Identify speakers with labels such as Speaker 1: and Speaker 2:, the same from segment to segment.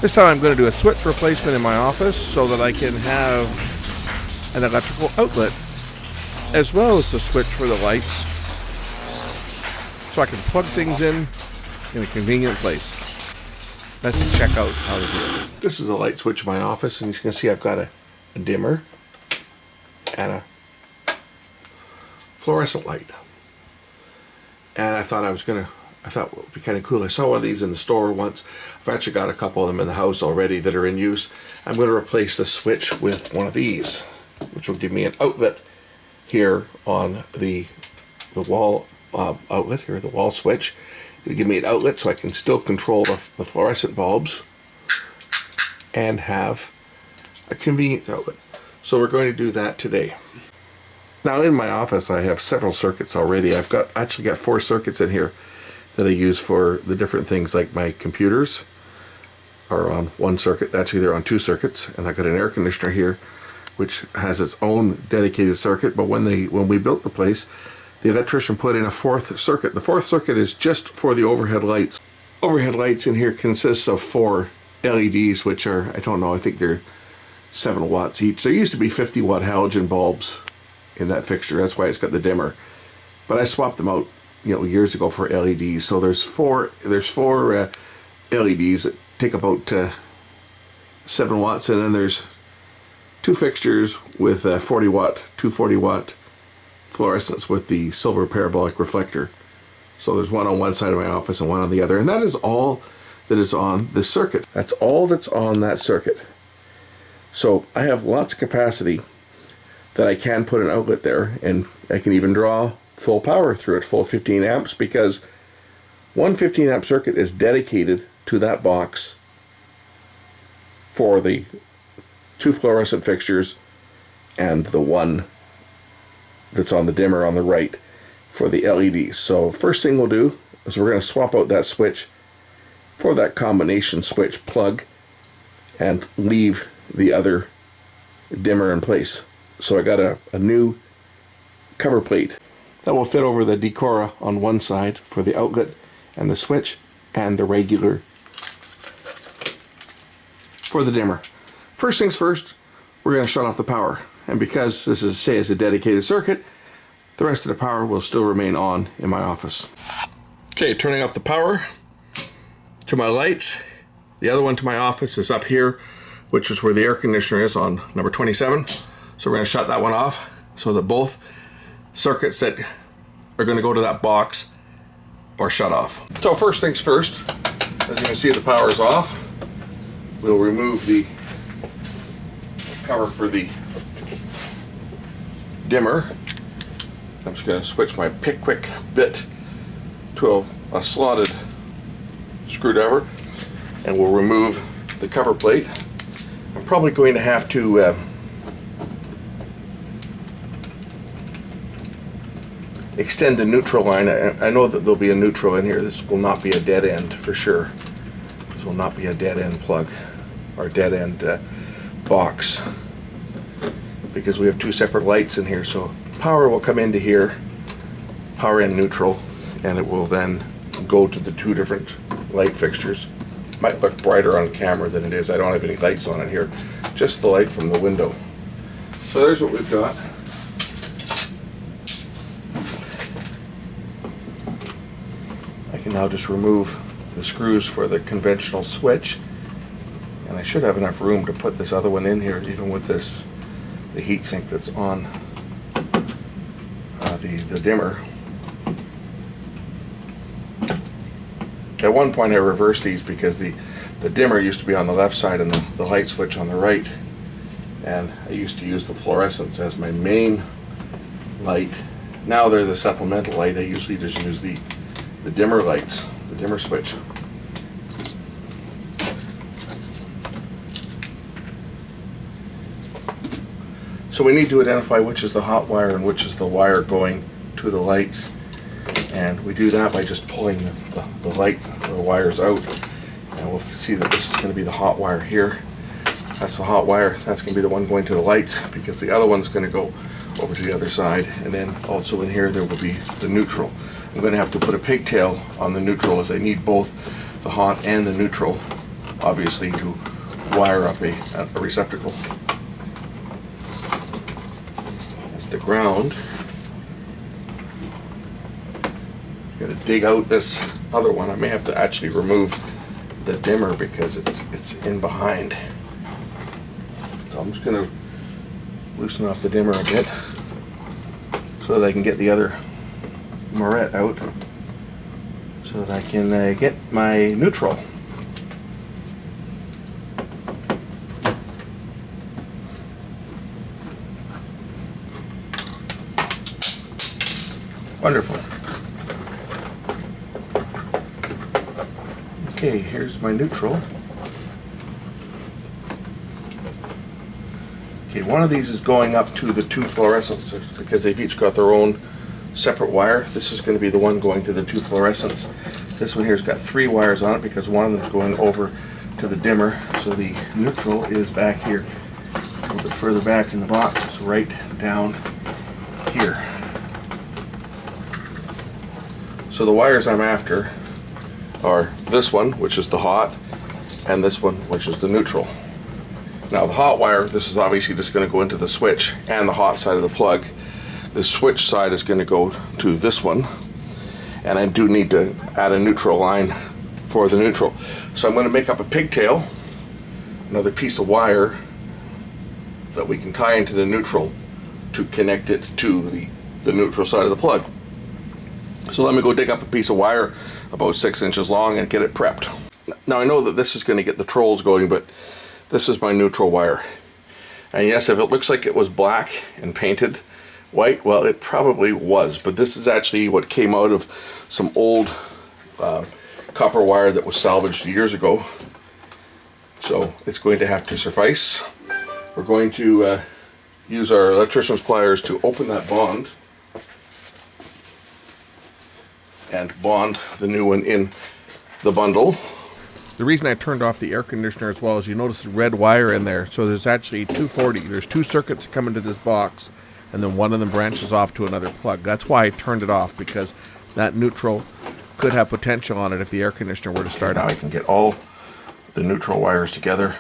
Speaker 1: This time I'm going to do a switch replacement in my office so that I can have an electrical outlet as well as the switch for the lights, so I can plug things in a convenient place. Let's check out how to do it. This is a light switch in my office, and you can see I've got a dimmer and a fluorescent light. And I thought it would be kind of cool. I saw one of these in the store once. I've actually got a couple of them in the house already that are in use. I'm going to replace the switch with one of these, which will give me an outlet here on the wall outlet here, the wall switch. It'll give me an outlet so I can still control the fluorescent bulbs and have a convenient outlet. So we're going to do that today. Now in my office I have several circuits already. I've actually got 4 circuits in here that I use for the different things, like my computers are on one circuit. Actually they're on 2 circuits, and I've got an air conditioner here which has its own dedicated circuit. But when we built the place, the electrician put in a 4th circuit. The 4th circuit is just for the overhead lights. Overhead lights in here consists of 4 LEDs, which are, I don't know, I think they're 7 watts each. There used to be 50 watt halogen bulbs in that fixture. That's why it's got the dimmer. But I swapped them out, years ago for LEDs. So there's four LEDs that take about 7 watts, and then there's 2 fixtures with 240 watt fluorescents with the silver parabolic reflector. So there's one on one side of my office and one on the other, and that is all that is on this circuit. That's all that's on that circuit. So I have lots of capacity that I can put an outlet there, and I can even draw full power through it, full 15 amps, because one 15 amp circuit is dedicated to that box for the 2 fluorescent fixtures and the one that's on the dimmer on the right for the LEDs. So first thing we'll do is we're going to swap out that switch for that combination switch plug and leave the other dimmer in place. So I got a new cover plate that will fit over the Decora on one side for the outlet and the switch, and the regular for the dimmer. First things first, we're going to shut off the power. And because this is a dedicated circuit, the rest of the power will still remain on in my office. Okay, turning off the power to my lights. The other one to my office is up here, which is where the air conditioner is on number 27. So we're going to shut that one off so that both circuits that are going to go to that box are shut off. So first things first, as you can see, the power is off. We'll remove the cover for the dimmer. I'm just going to switch my Pickwick bit to a slotted screwdriver, and we'll remove the cover plate. I'm probably going to have to extend the neutral line. I know that there'll be a neutral in here. This will not be a dead end for sure. This will not be a dead end plug or dead end box, because we have 2 separate lights in here. So power will come into here, power in neutral, and it will then go to the 2 different light fixtures. Might look brighter on camera than it is. I don't have any lights on in here, just the light from the window. So there's what we've got. I can now just remove the screws for the conventional switch, and I should have enough room to put this other one in here, even with this, the heat sink that's on the dimmer. At one point I reversed these because the dimmer used to be on the left side and the light switch on the right, and I used to use the fluorescents as my main light. Now they're the supplemental light. I usually just use the dimmer lights, the dimmer switch. So we need to identify which is the hot wire and which is the wire going to the lights, and we do that by just pulling the wires out, and we'll see that this is going to be the hot wire here. That's the hot wire. That's going to be the one going to the lights, because the other one's going to go over to the other side. And then also in here there will be the neutral. I'm going to have to put a pigtail on the neutral, as I need both the hot and the neutral obviously, to wire up a receptacle. That's the ground. Got to dig out this other one. I may have to actually remove the dimmer because it's in behind. So I'm just going to loosen off the dimmer a bit so that I can get the other moret out so that I can get my neutral. Wonderful. Okay, here's my neutral. Okay, one of these is going up to the two fluorescents because they've each got their own separate wire. This is going to be the one going to the two fluorescents. This one here's got 3 wires on it because one of them is going over to the dimmer. So the neutral is back here, a little bit further back in the box. It's right down here. So the wires I'm after are this one, which is the hot, and this one, which is the neutral. Now the hot wire, this is obviously just going to go into the switch and the hot side of the plug. The switch side is going to go to this one, and I do need to add a neutral line for the neutral. So I'm going to make up a pigtail, another piece of wire that we can tie into the neutral to connect it to the neutral side of the plug. So let me go dig up a piece of wire about 6 inches long and get it prepped. Now I know that this is going to get the trolls going, but this is my neutral wire. And yes, if it looks like it was black and painted white, well, it probably was, but this is actually what came out of some old copper wire that was salvaged years ago. So it's going to have to suffice. We're going to use our electrician's pliers to open that bond and bond the new one in the bundle. The reason I turned off the air conditioner as well is you notice the red wire in there. So there's actually 240. There's 2 circuits that come into this box, and then one of them branches off to another plug. That's why I turned it off, because that neutral could have potential on it if the air conditioner were to start. Now I can get all the neutral wires together,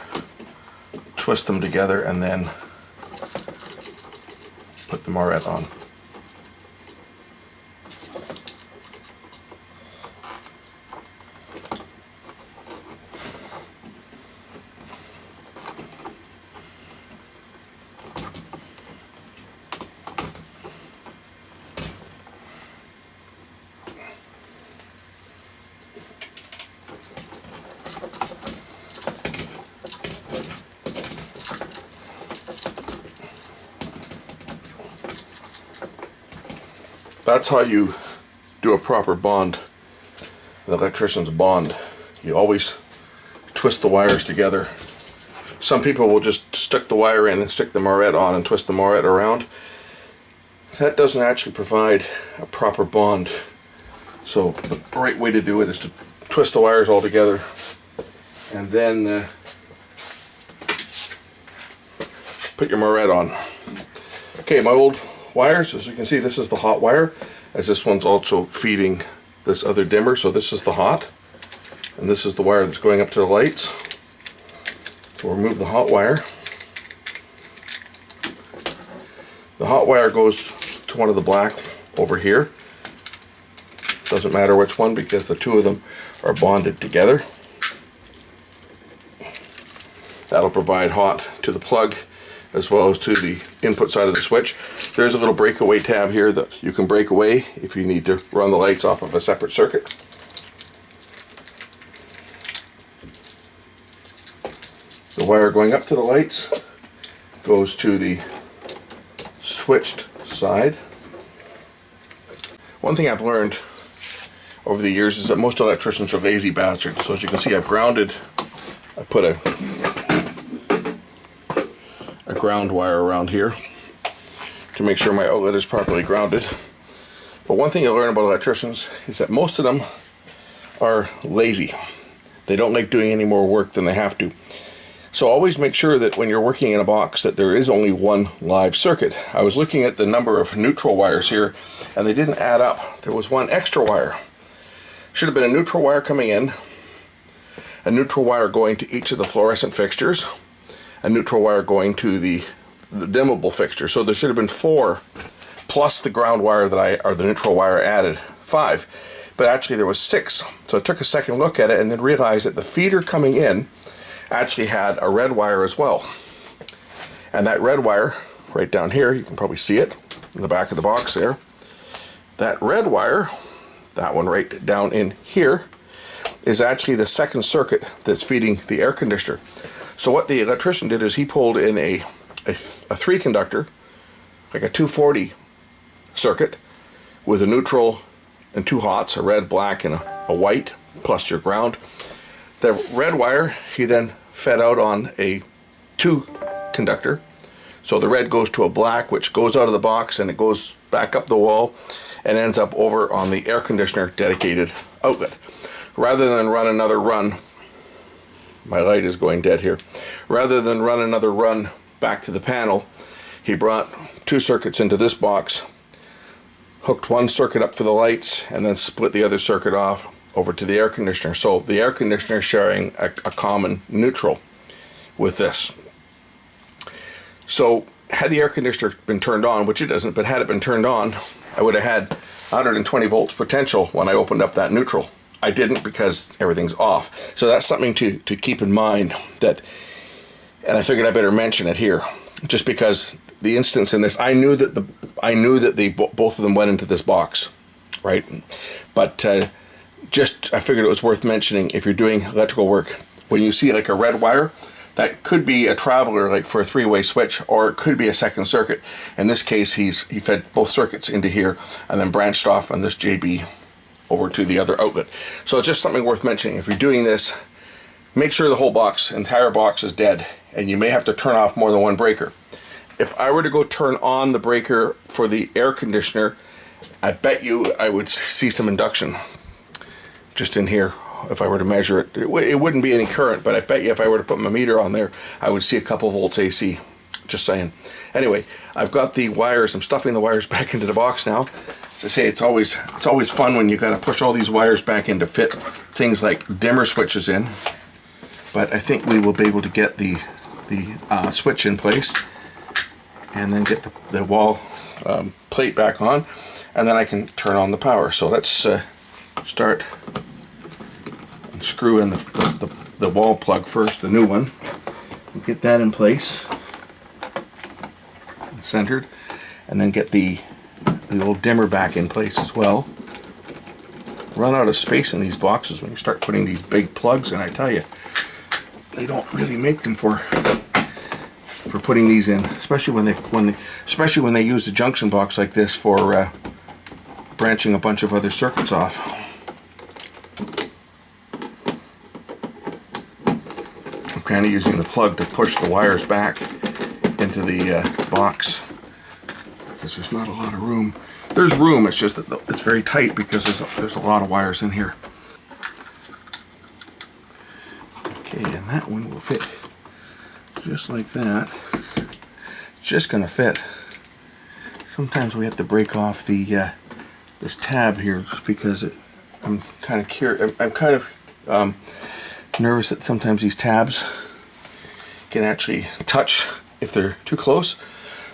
Speaker 1: twist them together, and then put the moret on. That's how you do a proper bond, an electrician's bond. You always twist the wires together. Some people will just stick the wire in and stick the moret on and twist the moret around. That doesn't actually provide a proper bond. So the right way to do it is to twist the wires all together and then put your moret on. Okay, my old wires, as you can see, this is the hot wire, as this one's also feeding this other dimmer. So this is the hot, and this is the wire that's going up to the lights. So we'll remove the hot wire. The hot wire goes to one of the black over here. Doesn't matter which one, because the two of them are bonded together. That'll provide hot to the plug as well as to the input side of the switch. There's a little breakaway tab here that you can break away if you need to run the lights off of a separate circuit. The wire going up to the lights goes to the switched side. One thing I've learned over the years is that most electricians are lazy bastards. So as you can see, I put a ground wire around here to make sure my outlet is properly grounded. But one thing you'll learn about electricians is that most of them are lazy. They don't like doing any more work than they have to. So always make sure that when you're working in a box that there is only one live circuit. I was looking at the number of neutral wires here and they didn't add up. There was one extra wire. Should have been a neutral wire coming in, a neutral wire going to each of the fluorescent fixtures, a neutral wire going to the dimmable fixture. So there should have been 4 plus the ground wire that or the neutral wire added, 5. But actually there was 6. So I took a second look at it and then realized that the feeder coming in actually had a red wire as well. And that red wire, right down here, you can probably see it in the back of the box there. That red wire, that one right down in here, is actually the second circuit that's feeding the air conditioner. So what the electrician did is he pulled in a 3 conductor, like a 240 circuit, with a neutral and 2 hots, a red, black, and a white, plus your ground. The red wire he then fed out on a 2 conductor. So the red goes to a black, which goes out of the box and it goes back up the wall and ends up over on the air conditioner dedicated outlet. Rather than run another run, my light is going dead here, rather than run another run back to the panel, he brought 2 circuits into this box, hooked 1 circuit up for the lights, and then split the other circuit off over to the air conditioner. So the air conditioner sharing a common neutral with this. So had the air conditioner been turned on, which it doesn't, but had it been turned on, I would have had 120 volts potential when I opened up that neutral. I didn't because everything's off. So that's something to keep in mind, that, and I figured I better mention it here, just because the instance in this, I knew that both of them went into this box, right? But I figured it was worth mentioning if you're doing electrical work. When you see like a red wire, that could be a traveler, like for a 3-way switch, or it could be a second circuit. In this case, he fed both circuits into here and then branched off on this JB over to the other outlet. So it's just something worth mentioning. If you're doing this, make sure the whole box, entire box, is dead, and you may have to turn off more than 1 breaker. If I were to go turn on the breaker for the air conditioner, I bet you I would see some induction just in here. If I were to measure it, it wouldn't be any current, but I bet you if I were to put my meter on there, I would see a couple volts AC. Just saying. Anyway, I've got the wires. I'm stuffing the wires back into the box now. As I say, it's always fun when you got to push all these wires back in to fit things like dimmer switches in. But I think we will be able to get the switch in place, and then get the wall plate back on, and then I can turn on the power. So let's start and screw in the wall plug first, the new one. Get that in place and centered, and then get the old dimmer back in place as well. Run out of space in these boxes when you start putting these big plugs in. I tell you, they don't really make them for putting these in, especially when they use a junction box like this for branching a bunch of other circuits off. I'm kind of using the plug to push the wires back into the box because there's not a lot of room. There's room, it's just that it's very tight because there's a lot of wires in here. Okay, and that one will fit just like that. It's just going to fit. Sometimes we have to break off the this tab here just because I'm kind of curious. I'm kind of nervous that sometimes these tabs can actually touch if they're too close.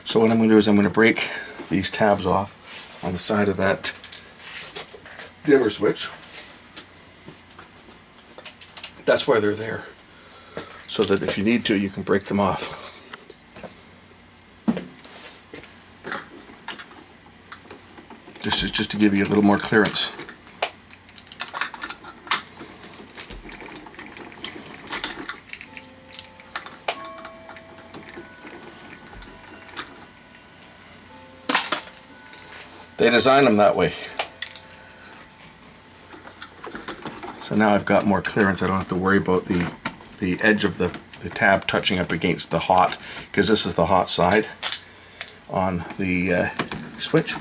Speaker 1: So what I'm going to do is I'm going to break these tabs off on the side of that dimmer switch. That's why they're there, so that if you need to, you can break them off. This is just to give you a little more clearance. They designed them that way. So now I've got more clearance. I don't have to worry about the edge of the tab touching up against the hot, because this is the hot side on the switch.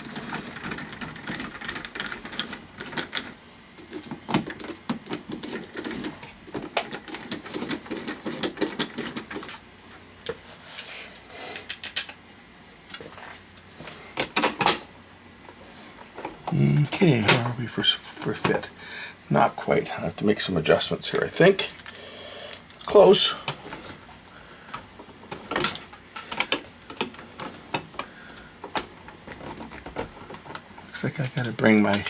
Speaker 1: Okay, how are we for fit? Not quite. I have to make some adjustments here, I think. close. Looks like I gotta bring my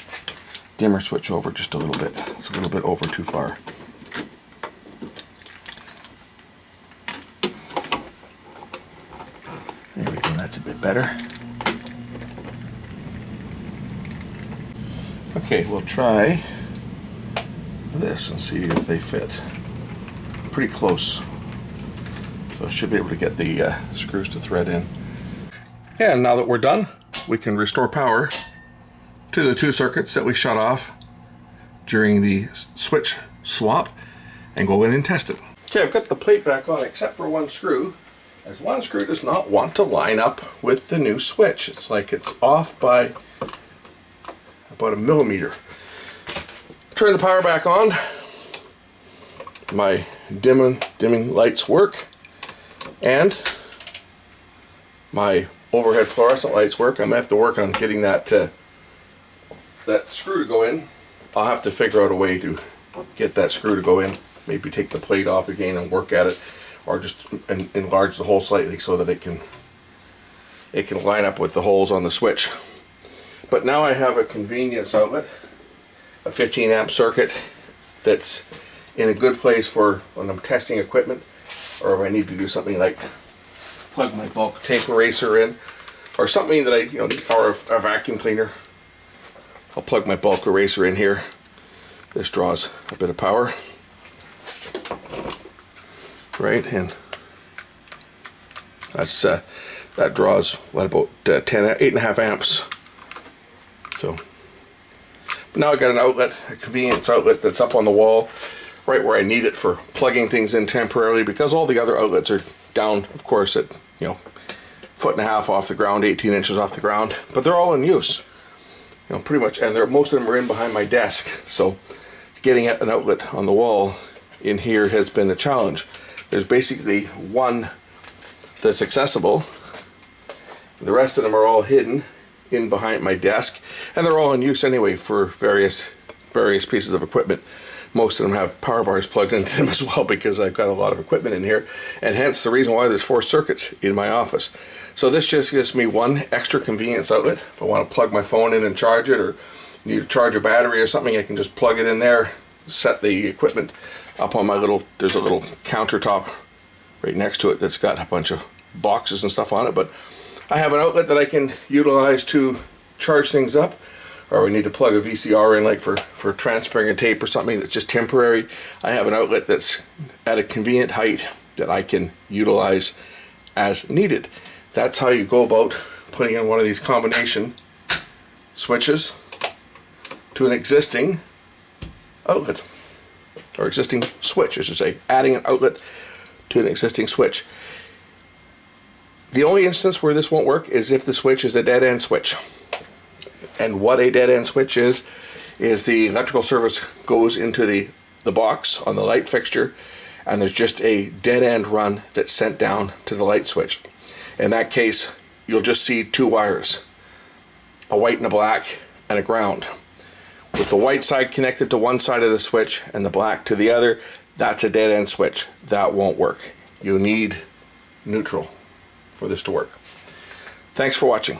Speaker 1: dimmer switch over just a little bit. It's a little bit over too far. There we go, that's a bit better. Okay, we'll try this and see if they fit. Pretty close. So I should be able to get the screws to thread in. And now that we're done, we can restore power to the two circuits that we shut off during the switch swap and go in and test it. Okay, I've got the plate back on except for one screw, as one screw does not want to line up with the new switch. It's like it's off by about a millimeter. Turn the power back on. My dimming lights work, and my overhead fluorescent lights work. I'm gonna have to work on getting that that screw to go in. I'll have to figure out a way to get that screw to go in. Maybe take the plate off again and work at it, or just enlarge the hole slightly so that it can line up with the holes on the switch. But now I have a convenience outlet, a 15 amp circuit that's in a good place for when I'm testing equipment, or if I need to do something like plug my bulk tape eraser in, or something that or a vacuum cleaner. I'll plug my bulk eraser in here. This draws a bit of power, right? And that's that draws what, about 8.5 amps. So now I got an outlet, a convenience outlet that's up on the wall, right where I need it for plugging things in temporarily, because all the other outlets are down, of course, at 1.5 feet off the ground, 18 inches off the ground, but they're all in use, pretty much, and most of them are in behind my desk. So getting an outlet on the wall in here has been a challenge. There's basically one that's accessible. The rest of them are all hidden in behind my desk, and they're all in use anyway for various pieces of equipment. Most of them have power bars plugged into them as well, because I've got a lot of equipment in here, and hence the reason why there's 4 circuits in my office. So this just gives me one extra convenience outlet. If I want to plug my phone in and charge it, or need to charge a battery or something, I can just plug it in there, set the equipment up on my there's a little countertop right next to it that's got a bunch of boxes and stuff on it, but I have an outlet that I can utilize to charge things up, or we need to plug a VCR in, like for transferring a tape or something that's just temporary. I have an outlet that's at a convenient height that I can utilize as needed. That's how you go about putting in one of these combination switches to an existing outlet, or existing switch, I should say, adding an outlet to an existing switch. The only instance where this won't work is if the switch is a dead end switch. And what a dead end switch is the electrical service goes into the box on the light fixture, and there's just a dead end run that's sent down to the light switch. In that case, you'll just see 2 wires, a white and a black, and a ground. With the white side connected to one side of the switch and the black to the other, that's a dead end switch. That won't work. You need neutral for this to work. Thanks for watching.